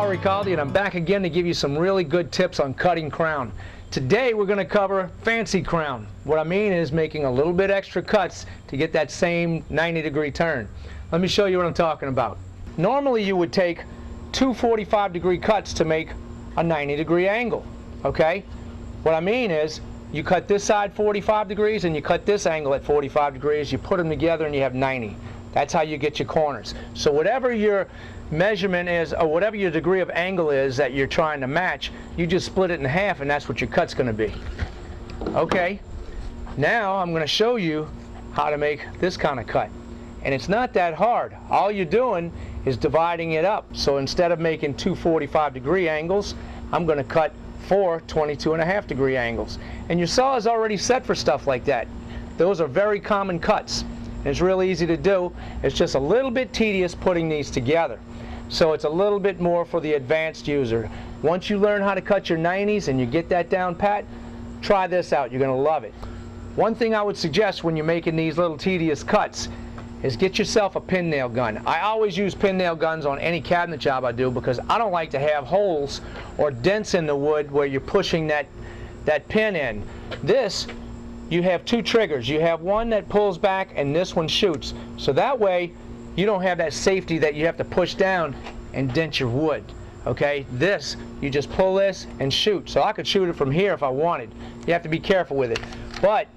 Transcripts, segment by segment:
Paul Ricaldi, and I'm back again to give you some really good tips on cutting crown. Today we're going to cover fancy crown. What I mean is making a little bit extra cuts to get that same 90-degree turn. Let me show you what I'm talking about. Normally you would take two 45-degree cuts to make a 90-degree angle, okay? What I mean is you cut this side 45 degrees and you cut this angle at 45 degrees, you put them together and you have 90. That's how you get your corners. So whatever your measurement is, or whatever your degree of angle is that you're trying to match, you just split it in half and that's what your cut's going to be. Okay, now I'm going to show you how to make this kind of cut. And it's not that hard. All you're doing is dividing it up. So instead of making two 45-degree angles, I'm going to cut four 22.5-degree angles. And your saw is already set for stuff like that. Those are very common cuts. It's really easy to do. It's just a little bit tedious putting these together. So it's a little bit more for the advanced user. Once you learn how to cut your 90s and you get that down pat, try this out. You're going to love it. One thing I would suggest when you're making these little tedious cuts is get yourself a pin nail gun. I always use pin nail guns on any cabinet job I do because I don't like to have holes or dents in the wood where you're pushing that pin in. This, you have two triggers. You have one that pulls back and this one shoots. So that way you don't have that safety that you have to push down and dent your wood. Okay, this, you just pull this and shoot. So I could shoot it from here if I wanted. You have to be careful with it. But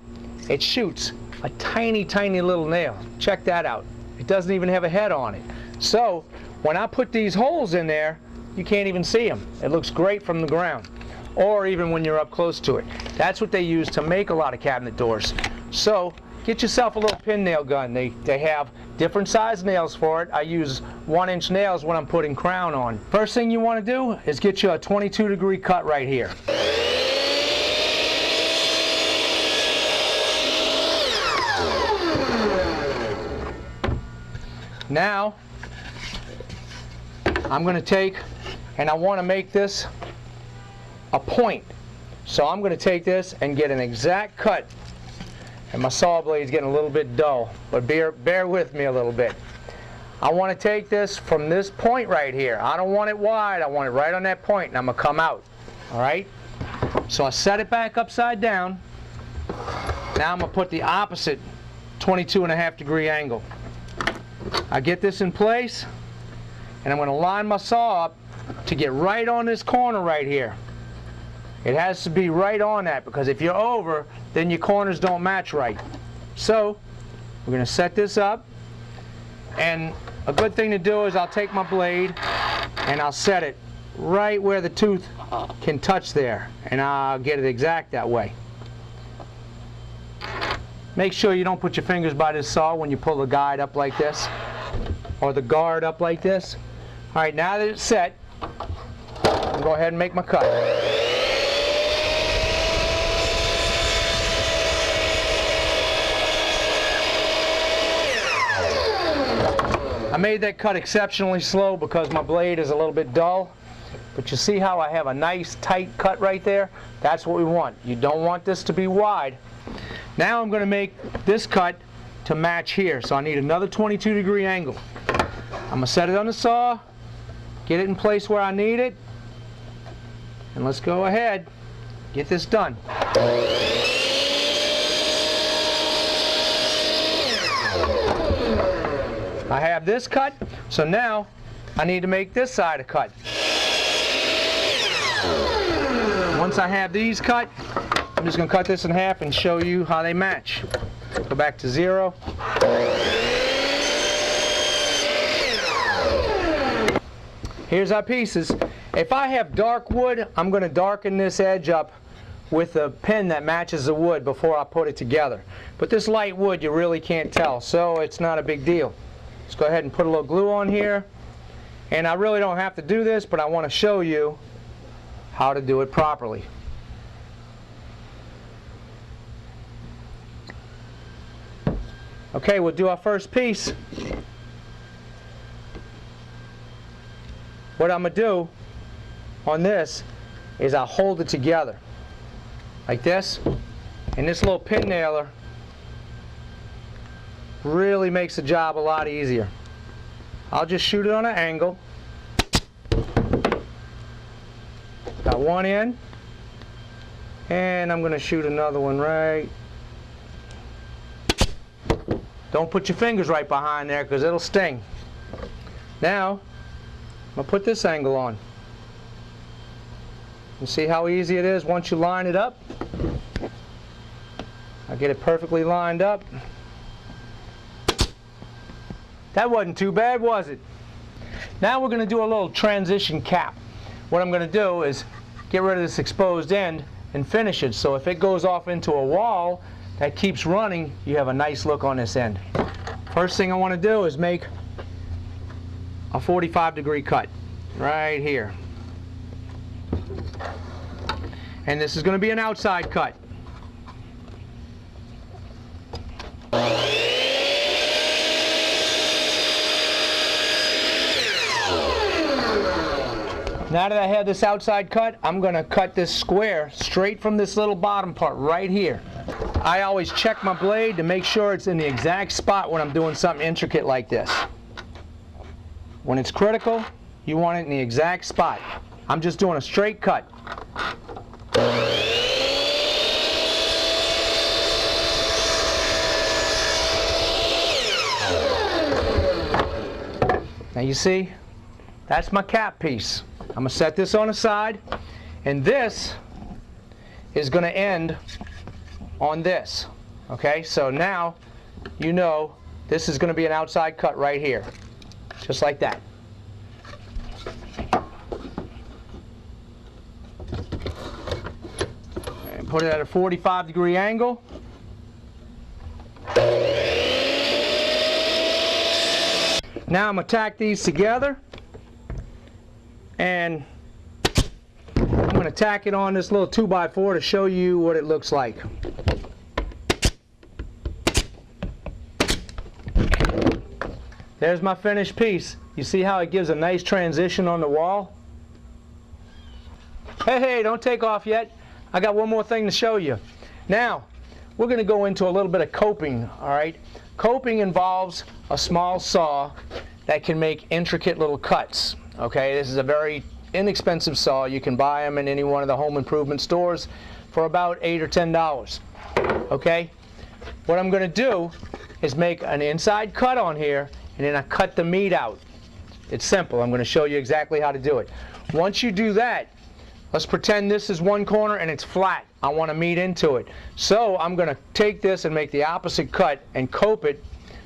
it shoots a tiny, tiny little nail. Check that out. It doesn't even have a head on it. So when I put these holes in there, you can't even see them. It looks great from the ground, or even when you're up close to it. That's what they use to make a lot of cabinet doors. So get yourself a little pin nail gun. They have different size nails for it. I use 1-inch nails when I'm putting crown on. First thing you want to do is get you a 22-degree cut right here. Now I'm going to take, and I want to make this a point. So I'm going to take this and get an exact cut. And my saw blade's getting a little bit dull, but bear with me a little bit. I want to take this from this point right here. I don't want it wide, I want it right on that point, and I'm going to come out. Alright? So I set it back upside down. Now I'm going to put the opposite 22.5-degree angle. I get this in place, and I'm going to line my saw up to get right on this corner right here. It has to be right on that, because if you're over, then your corners don't match right. So we're going to set this up, and a good thing to do is I'll take my blade and I'll set it right where the tooth can touch there, and I'll get it exact that way. Make sure you don't put your fingers by this saw when you pull the guide up like this, or the guard up like this. Alright, now that it's set, I'll go ahead and make my cut. I made that cut exceptionally slow because my blade is a little bit dull. But you see how I have a nice tight cut right there? That's what we want. You don't want this to be wide. Now I'm going to make this cut to match here. So I need another 22-degree angle. I'm going to set it on the saw, get it in place where I need it, and let's go ahead, get this done. I have this cut, so now I need to make this side a cut. Once I have these cut, I'm just going to cut this in half and show you how they match. Go back to 0. Here's our pieces. If I have dark wood, I'm going to darken this edge up with a pen that matches the wood before I put it together. But this light wood you really can't tell, so it's not a big deal. Let's go ahead and put a little glue on here. And I really don't have to do this, but I want to show you how to do it properly. Okay, we'll do our first piece. What I'm going to do on this is I'll hold it together like this, and this little pin nailer really makes the job a lot easier. I'll just shoot it on an angle, Got one in, and I'm going to shoot another one right. Don't put your fingers right behind there because it'll sting. Now, I'm going to put this angle on. You see how easy it is once you line it up? I get it perfectly lined up. That wasn't too bad, was it? Now we're going to do a little transition cap. What I'm going to do is get rid of this exposed end and finish it, so if it goes off into a wall that keeps running, you have a nice look on this end. First thing I want to do is make a 45-degree cut right here. And this is going to be an outside cut. Now that I have this outside cut, I'm going to cut this square straight from this little bottom part right here. I always check my blade to make sure it's in the exact spot when I'm doing something intricate like this. When it's critical, you want it in the exact spot. I'm just doing a straight cut. Now you see, that's my cap piece. I'm going to set this on the side, and this is going to end on this. Okay, so now you know this is going to be an outside cut right here, just like that. And put it at a 45-degree angle. Now I'm going to tack these together, and I'm going to tack it on this little 2x4 to show you what it looks like. There's my finished piece. You see how it gives a nice transition on the wall? Hey, don't take off yet. I got one more thing to show you. Now, we're going to go into a little bit of coping, all right? Coping involves a small saw that can make intricate little cuts. Okay, this is a very inexpensive saw. You can buy them in any one of the home improvement stores for about $8 or $10. Okay, what I'm going to do is make an inside cut on here, and then I cut the meat out. It's simple. I'm going to show you exactly how to do it. Once you do that, let's pretend this is one corner and it's flat. I want to meat into it. So I'm going to take this and make the opposite cut and cope it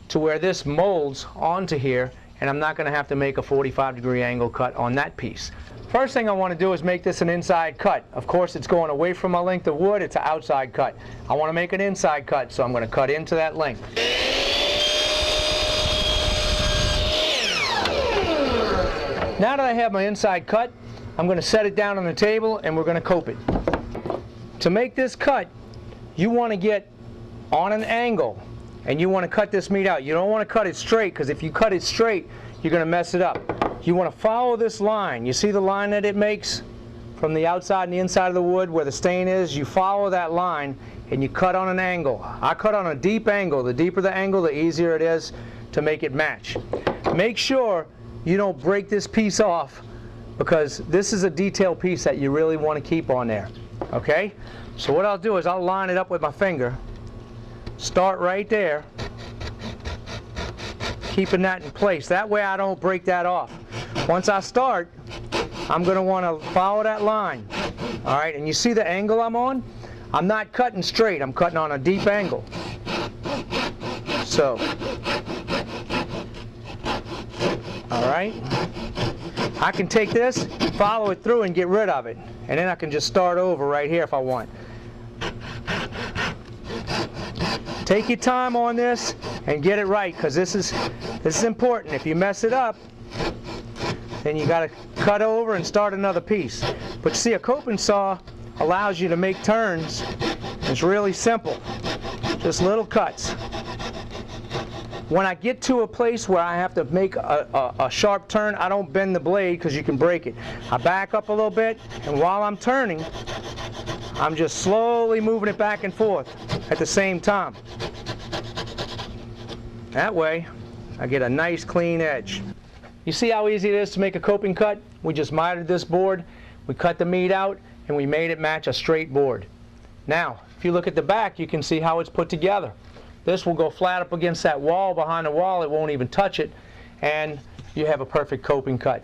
to where this molds onto here, and I'm not going to have to make a 45-degree angle cut on that piece. First thing I want to do is make this an inside cut. Of course, it's going away from my length of wood. It's an outside cut. I want to make an inside cut, so I'm going to cut into that length. Now that I have my inside cut, I'm going to set it down on the table and we're going to cope it. To make this cut, you want to get on an angle and you want to cut this meat out. You don't want to cut it straight, because if you cut it straight, you're going to mess it up. You want to follow this line. You see the line that it makes from the outside and the inside of the wood where the stain is? You follow that line and you cut on an angle. I cut on a deep angle. The deeper the angle, the easier it is to make it match. Make sure you don't break this piece off, because this is a detail piece that you really want to keep on there. Okay? So what I'll do is I'll line it up with my finger. Start right there, keeping that in place. That way I don't break that off. Once I start, I'm going to want to follow that line. All right, and you see the angle I'm on? I'm not cutting straight. I'm cutting on a deep angle. So, all right. I can take this, follow it through, and get rid of it. And then I can just start over right here if I want. Take your time on this and get it right, because this is important. If you mess it up, then you got to cut over and start another piece. But see, a coping saw allows you to make turns. It's really simple, just little cuts. When I get to a place where I have to make a sharp turn, I don't bend the blade because you can break it. I back up a little bit, and while I'm turning, I'm just slowly moving it back and forth at the same time. That way, I get a nice clean edge. You see how easy it is to make a coping cut? We just mitered this board. We cut the meat out and we made it match a straight board. Now, if you look at the back, you can see how it's put together. This will go flat up against that wall behind the wall. It won't even touch it, and you have a perfect coping cut.